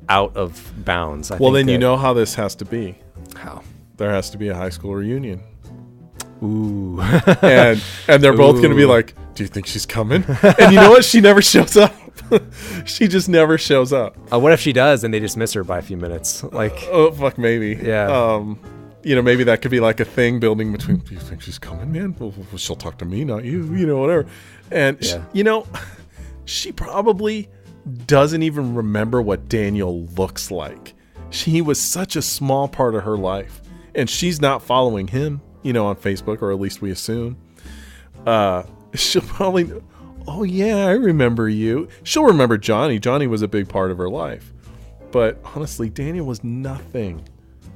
out of bounds. Well, then you know how this has to be. How? There has to be a high school reunion. Ooh. and they're both going to be like, do you think she's coming? And you know what? She never shows up. She just never shows up. What if she does and they just miss her by a few minutes? Like, oh, fuck, maybe. Yeah. Maybe that could be like a thing building between, do you think she's coming, man? Well, she'll talk to me, not you, whatever. And, she probably doesn't even remember what Daniel looks like. He was such a small part of her life. And she's not following him, on Facebook, or at least we assume. She'll probably, oh yeah, I remember you. She'll remember Johnny. Johnny was a big part of her life. But honestly, Daniel was nothing.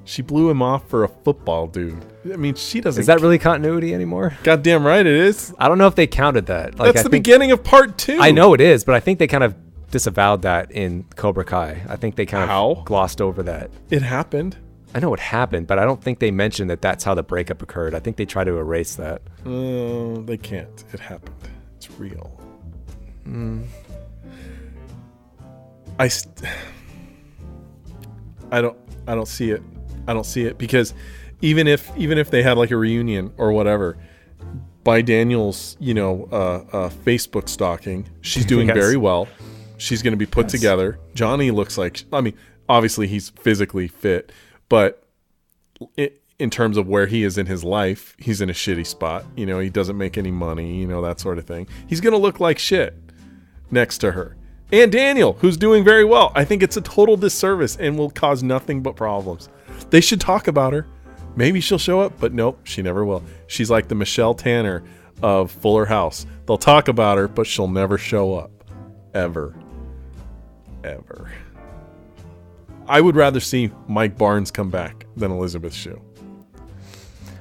She blew him off for a football dude. I mean, she doesn't. Is that really continuity anymore? Goddamn right it is. I don't know if they counted that. Like, that's the beginning of part 2. I know it is, but I think they kind of disavowed that in Cobra Kai. I think they kind of glossed over that. It happened. I know it happened, but I don't think they mentioned that that's how the breakup occurred. I think they try to erase that. They can't. It happened. It's real. I don't see it. I don't see it because even if they had like a reunion or whatever, by Daniel's Facebook stalking, she's doing very well. She's going to be put together. Johnny looks like, obviously he's physically fit, but in terms of where he is in his life, he's in a shitty spot. He doesn't make any money, that sort of thing. He's going to look like shit next to her. And Daniel, who's doing very well. I think it's a total disservice and will cause nothing but problems. They should talk about her. Maybe she'll show up, but nope, she never will. She's like the Michelle Tanner of Fuller House. They'll talk about her, but she'll never show up. Ever. I would rather see Mike Barnes come back than Elizabeth Shue.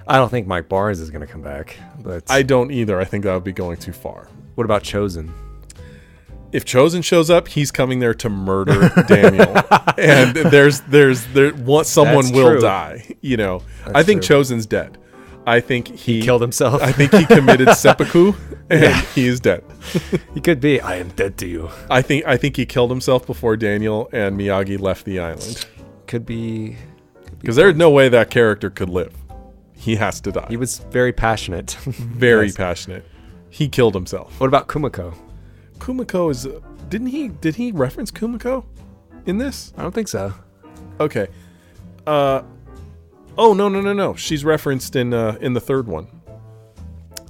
I don't think Mike Barnes is going to come back. But I don't either. I think that would be going too far. What about Chosen? If Chosen shows up, he's coming there to murder Daniel, and someone will die. I think Chosen's dead. I think he killed himself. I think he committed seppuku, and he is dead. He could be. I am dead to you. I think he killed himself before Daniel and Miyagi left the island. Could be. Because there's no way that character could live. He has to die. He was very passionate. Very passionate. He killed himself. What about Kumiko? Kumiko is. Did he reference Kumiko in this? I don't think so. Okay. Oh no. She's referenced in the third one.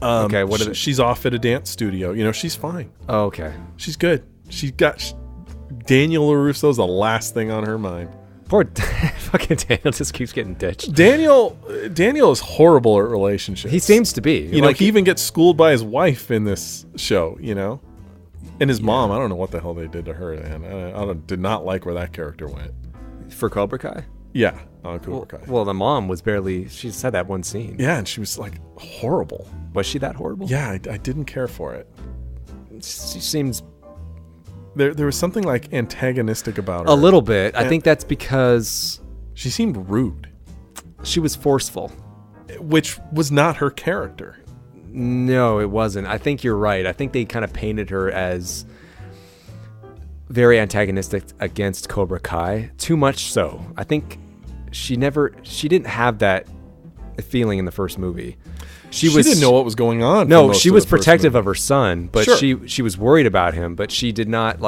Okay, what is it? She's off at a dance studio. She's fine. Oh, okay. She's good. She's got Daniel LaRusso's the last thing on her mind. Poor fucking Daniel just keeps getting ditched. Daniel is horrible at relationships. He seems to be. He even gets schooled by his wife in this show. And his mom. I don't know what the hell they did to her. Man, I did not like where that character went. For Cobra Kai? Yeah, on Cobra Kai. Well, the mom was barely. She just had that one scene. Yeah, and she was like horrible. Was she that horrible? Yeah, I didn't care for it. She seems. There was something like antagonistic about her. A little bit. I think that's because she seemed rude. She was forceful, which was not her character. No, it wasn't. I think you're right. I think they kind of painted her as very antagonistic against Cobra Kai. Too much so. I think she didn't have that feeling in the first movie. She didn't know what was going on. No, she was protective of her son, but sure. she was worried about him, but she did not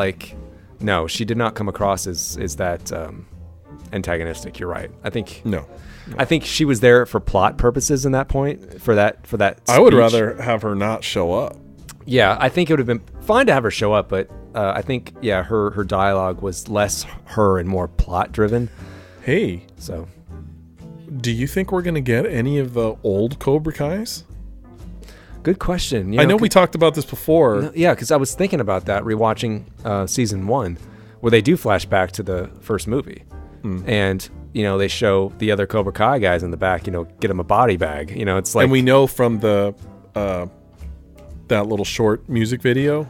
she did not come across as that antagonistic. You're right. I think no. I think she was there for plot purposes in that point for that speech. I would rather have her not show up. Yeah, I think it would have been fine to have her show up, but I think her dialogue was less her and more plot driven. Hey, so do you think we're going to get any of the old Cobra Kais? Good question. I know we talked about this before. Yeah, because I was thinking about that rewatching season 1, where they do flash back to the first movie, and they show the other Cobra Kai guys in the back. Get them a body bag. It's like, and we know from the that little short music video,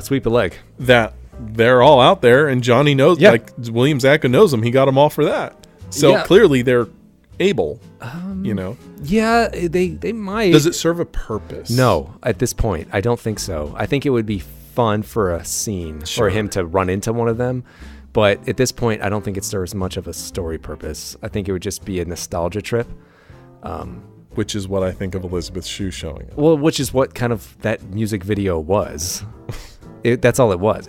sweep a leg, that they're all out there, and Johnny knows. Yeah. Like William Zabka knows them. He got them all for that. So clearly they're able. Yeah, they might. Does it serve a purpose? No, at this point, I don't think so. I think it would be fun for a scene for him to run into one of them. But at this point, I don't think it serves much of a story purpose. I think it would just be a nostalgia trip. Which is what I think of Elizabeth Shue showing up. Well, which is what kind of that music video was. That's all it was.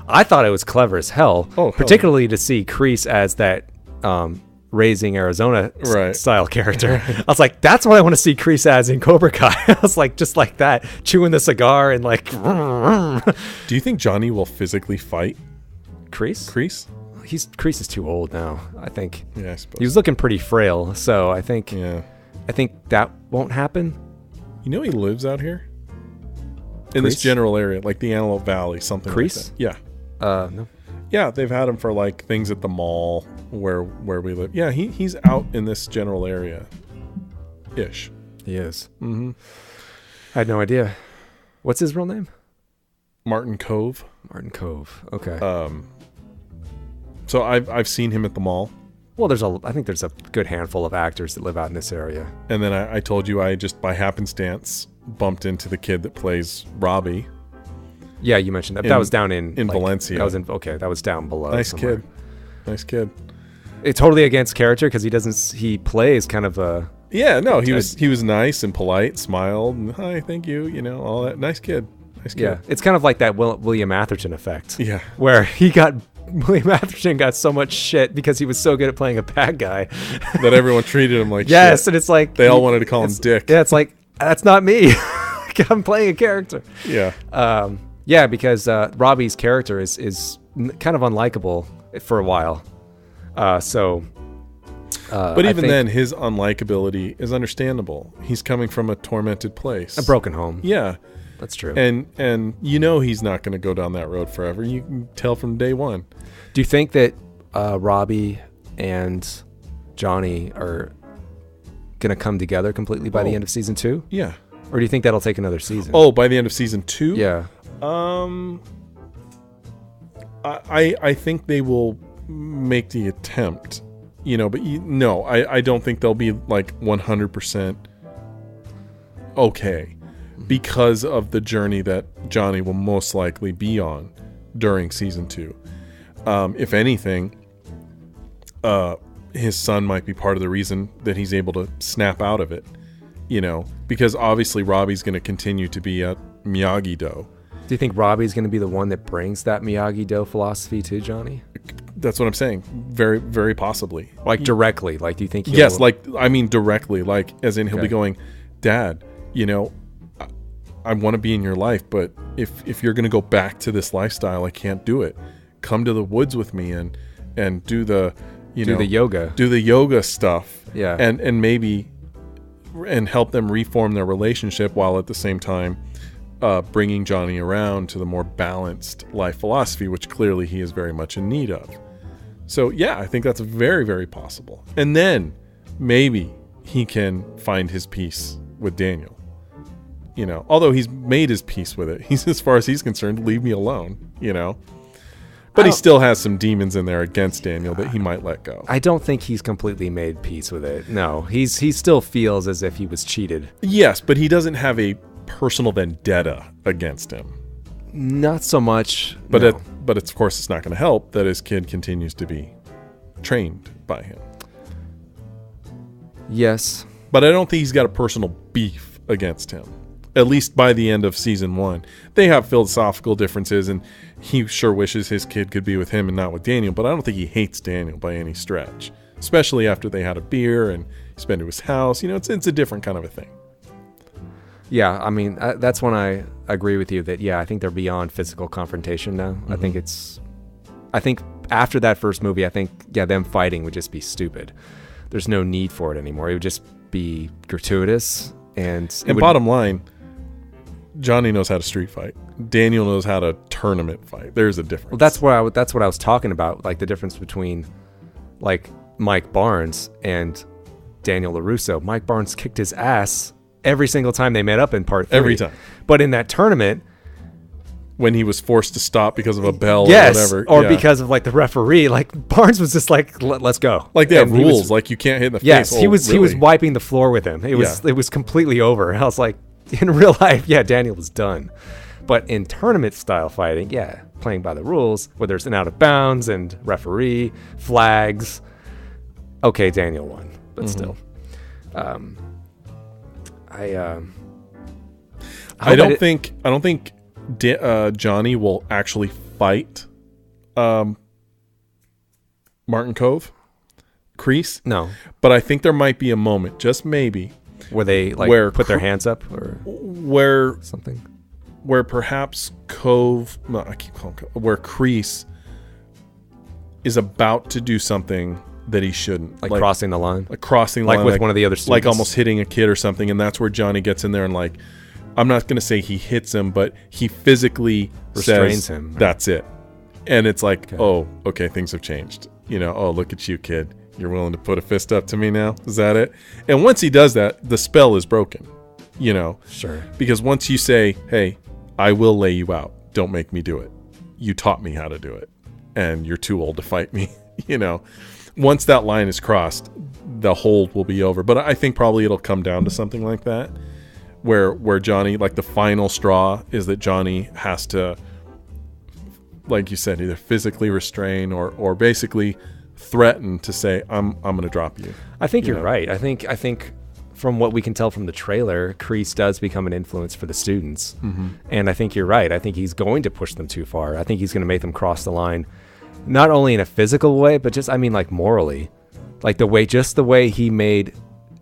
I thought it was clever as hell, particularly to see Kreese as that Raising Arizona style character. I was like, that's what I want to see Kreese as in Cobra Kai. I was like, just like that, chewing the cigar and like. Do you think Johnny will physically fight Kreese? Kreese is too old now, I think. Yeah, I suppose. He was looking pretty frail, so I think that won't happen. He lives out here in this general area, like the Antelope Valley, something Kreese? like that. Yeah. No. Yeah, they've had him for like things at the mall where we live. Yeah, he's out in this general area ish. He is. Mm-hmm. I had no idea. What's his real name? Martin Cove. Okay. So I've seen him at the mall. Well, I think there's a good handful of actors that live out in this area. And then I told you I just by happenstance bumped into the kid that plays Robbie. Yeah, you mentioned that. That was down in Valencia. That was down below. Nice somewhere. kid. It's totally against character because he plays kind of a. Yeah, no, he was nice and polite, smiled, and hi, thank you, all that. Nice kid. Yeah, it's kind of like that William Atherton effect. Yeah, where William Atherton got so much shit because he was so good at playing a bad guy that everyone treated him like yes, shit. And it's like they all wanted to call him Dick. Yeah, it's like that's not me. I'm playing a character. Yeah. Yeah, because Robbie's character is kind of unlikable for a while. But even then, his unlikability is understandable. He's coming from a tormented place. A broken home. Yeah. That's true. And he's not going to go down that road forever. You can tell from day one. Do you think that Robbie and Johnny are going to come together completely by the end of season 2? Yeah. Or do you think that'll take another season? Oh, by the end of season 2? Yeah. I think they will make the attempt, but I don't think they'll be like 100% okay because of the journey that Johnny will most likely be on during season 2. If anything, his son might be part of the reason that he's able to snap out of it, because obviously Robbie's going to continue to be at Miyagi-Do. Do you think Robbie's going to be the one that brings that Miyagi-Do philosophy to Johnny? That's what I'm saying. Very, very possibly. Like directly. Like, do you think? Yes. Like, I mean, directly. Like, as in, he'll be going, Dad, you know, I want to be in your life, but if you're going to go back to this lifestyle, I can't do it. Come to the woods with me and do the, do the yoga stuff. Yeah. And maybe, and help them reform their relationship while at the same time, bringing Johnny around to the more balanced life philosophy, which clearly he is very much in need of. So yeah, I think that's very, very possible. And then maybe he can find his peace with Daniel. You know, although he's made his peace with it. He's, as far as he's concerned, leave me alone, you know. But he still has some demons in there against Daniel that he might let go. I don't think he's completely made peace with it. No, he still feels as if he was cheated. Yes, but he doesn't have a personal vendetta against him. Not so much. But no. But of course, it's not going to help that his kid continues to be trained by him. Yes. But I don't think he's got a personal beef against him. At least by the end of season 1. They have philosophical differences, and he sure wishes his kid could be with him and not with Daniel, but I don't think he hates Daniel by any stretch. Especially after they had a beer and he's been to his house. You know, it's a different kind of a thing. Yeah, I mean, that's when I agree with you that, yeah, I think they're beyond physical confrontation now. Mm-hmm. I think after that first movie, I think, yeah, them fighting would just be stupid. There's no need for it anymore. It would just be gratuitous. And bottom line, Johnny knows how to street fight. Daniel knows how to tournament fight. There's a difference. Well, that's what I was talking about, like the difference between like Mike Barnes and Daniel LaRusso. Mike Barnes kicked his ass every single time they met up in part 3. Every time. But in that tournament, when he was forced to stop because of a bell yes, or whatever. Because of like the referee, like Barnes was just like, let's go. Like they have rules, like you can't hit in the face. Yes, he was wiping the floor with him. It was completely over. I was like, in real life, yeah, Daniel was done. But in tournament style fighting, yeah, playing by the rules, where there's an out of bounds and referee, flags. Okay, Daniel won, but still. I don't think Johnny will actually fight Martin Cove, Kreese. No. But I think there might be a moment, just maybe, where they put their hands up or where something. Where perhaps where Kreese is about to do something that he shouldn't. Like crossing the line? Like crossing the line. Like with one of the other students? Like almost hitting a kid or something, and that's where Johnny gets in there and like, I'm not going to say he hits him, but he physically restrains says, him. Right? That's it. And it's like, okay, things have changed. You know, look at you, kid. You're willing to put a fist up to me now? Is that it? And once he does that, the spell is broken. You know? Sure. Because once you say, hey, I will lay you out. Don't make me do it. You taught me how to do it. And you're too old to fight me. You know? Once that line is crossed, the hold will be over. But I think probably it'll come down to something like that. Where Johnny, like the final straw is that Johnny has to, like you said, either physically restrain or basically threaten to say, I'm going to drop you. I think you're right. I think from what we can tell from the trailer, Kreese does become an influence for the students. Mm-hmm. And I think you're right. I think he's going to push them too far. I think he's going to make them cross the line, not only in a physical way, but just, I mean, like morally. Like the way he made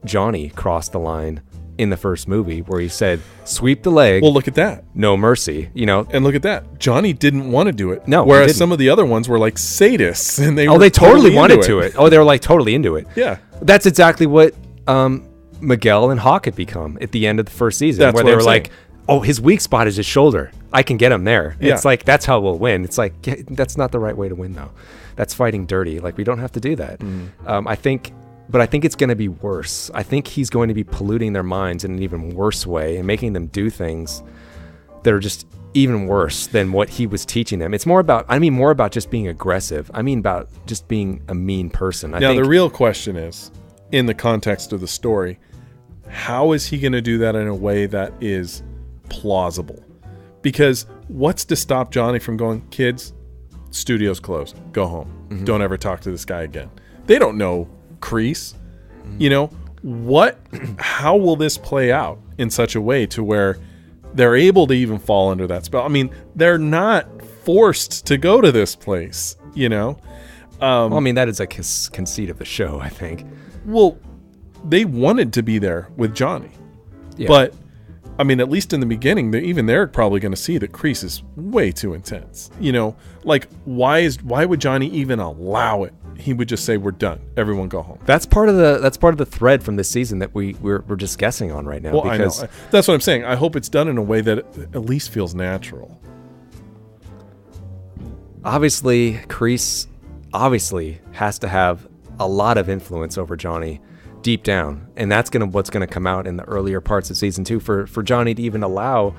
Johnny cross the line in the first movie, where he said, sweep the leg. Well, look at that. No mercy, you know. And look at that. Johnny didn't want to do it. No. Whereas some of the other ones were like sadists, and they totally wanted to it. Oh, they were like totally into it. Yeah. That's exactly what Miguel and Hawk had become at the end of the first season, that's where they were like, oh, his weak spot is his shoulder. I can get him there. Yeah. It's like, that's how we'll win. It's like, that's not the right way to win, though. That's fighting dirty. Like, we don't have to do that. I think it's going to be worse. I think he's going to be polluting their minds in an even worse way and making them do things that are just even worse than what he was teaching them. It's more about just being aggressive. I mean about just being a mean person. Now, the real question is, in the context of the story, how is he going to do that in a way that is plausible? Because what's to stop Johnny from going, kids, studio's closed. Go home. Mm-hmm. Don't ever talk to this guy again. They don't know Kreese. You know, how will this play out in such a way to where they're able to even fall under that spell. I mean, they're not forced to go to this place, you know? Well, I mean, that is a conceit of the show, I think. Well, they wanted to be there with Johnny. Yeah. But, I mean, at least in the beginning, even they're probably going to see that Kreese is way too intense. You know, like, why would Johnny even allow it? He would just say, "We're done. Everyone go home." That's part of the thread from this season that we're just guessing on right now. Well, because I know. That's what I'm saying. I hope it's done in a way that at least feels natural. Obviously, Kreese has to have a lot of influence over Johnny deep down, and that's what's gonna come out in the earlier parts of season 2 for Johnny to even allow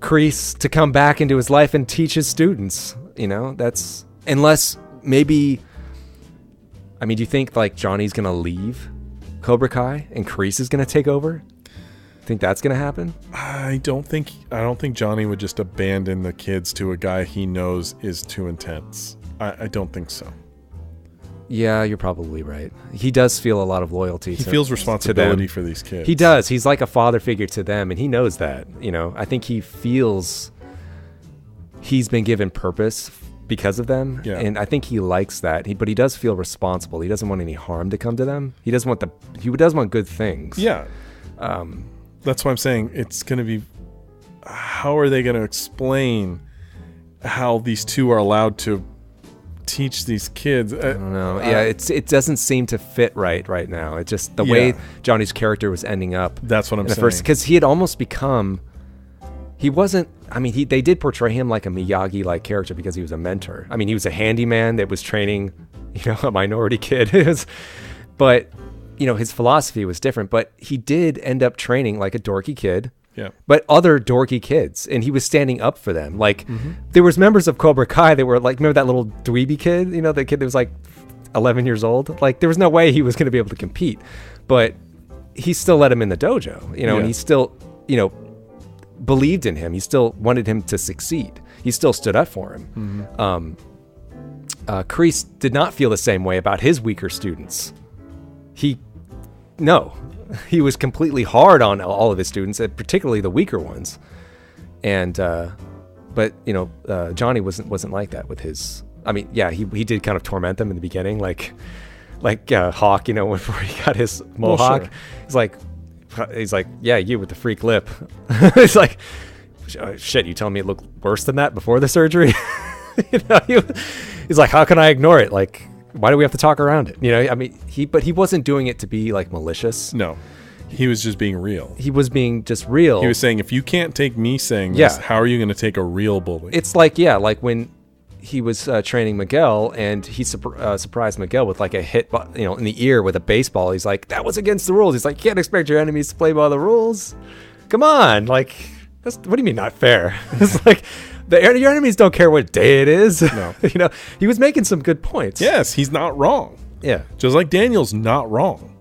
Kreese to come back into his life and teach his students. You know, that's unless maybe. I mean, do you think like Johnny's gonna leave Cobra Kai and Kreese is gonna take over? Think that's gonna happen? I don't think Johnny would just abandon the kids to a guy he knows is too intense. I don't think so. Yeah, you're probably right. He does feel a lot of loyalty. He feels responsibility for these kids. He does. He's like a father figure to them, and he knows that. You know, I think he feels he's been given purpose because of them, and I think he likes that. But he does feel responsible. He doesn't want any harm to come to them. He does want good things. Yeah. That's why I'm saying it's going to be. How are they going to explain how these two are allowed to teach these kids? I don't know. It doesn't seem to fit right now. It's just the way Johnny's character was ending up. That's what I'm saying. Because he had almost become. He wasn't. I mean, they did portray him like a Miyagi-like character because he was a mentor. I mean, he was a handyman that was training, a minority kid. But his philosophy was different. But he did end up training like a dorky kid. Yeah. But other dorky kids, and he was standing up for them. Like there was members of Cobra Kai that were like, remember that little dweeby kid? The kid that was like 11 years old. Like there was no way he was going to be able to compete. But he still let him in the dojo. And he still, believed in him. He still wanted him to succeed. He still stood up for him. Kreese did not feel the same way about his weaker students. He was completely hard on all of his students, particularly the weaker ones. And but Johnny wasn't like that with his. I mean, yeah, he did kind of torment them in the beginning, like Hawk. Before he got his mohawk, well, sure. He's like, yeah, you with the freak lip. It's like, shit, you telling me it looked worse than that before the surgery? He's like, how can I ignore it? Like, why do we have to talk around it? I mean, he wasn't doing it to be like malicious. No, he was just being real. He was being just real. He was saying, if you can't take me saying this, how are you going to take a real bully? It's like, like when he was training Miguel, and he surprised Miguel with like a hit, in the ear with a baseball. He's like, that was against the rules. He's like, you can't expect your enemies to play by the rules. Come on, like, what do you mean not fair? It's like your enemies don't care what day it is. No, he was making some good points. Yes, he's not wrong. Yeah, just like Daniel's not wrong.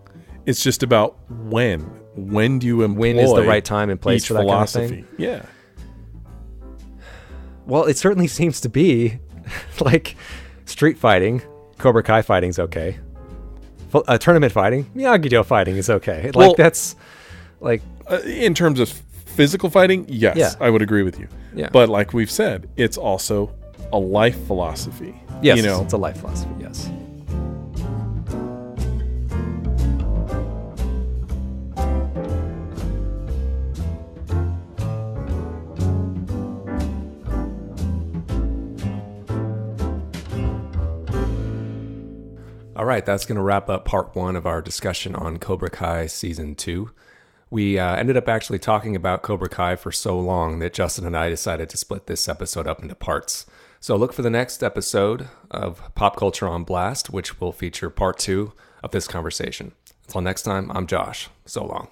It's just about when do you employ when is the right time and place each for that philosophy. Kind of thing? Yeah. Well, it certainly seems to be like street fighting, Cobra Kai fighting is okay. Tournament fighting, Miyagi-Do fighting is okay. Like that's like in terms of physical fighting, yes, I would agree with you. Yeah. But like we've said, it's also a life philosophy. Yes, it's a life philosophy. Yes. All right, that's going to wrap up part 1 of our discussion on Cobra Kai Season 2. We ended up actually talking about Cobra Kai for so long that Justin and I decided to split this episode up into parts. So look for the next episode of Pop Culture on Blast, which will feature part 2 of this conversation. Until next time, I'm Josh. So long.